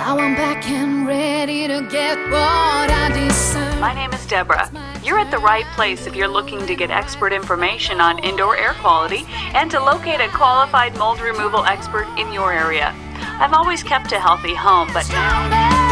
Now I'm back and ready to get what I deserve. My name is Deborah. You're at the right place if you're looking to get expert information on indoor air quality and to locate a qualified mold removal expert in your area. I've always kept a healthy home, but now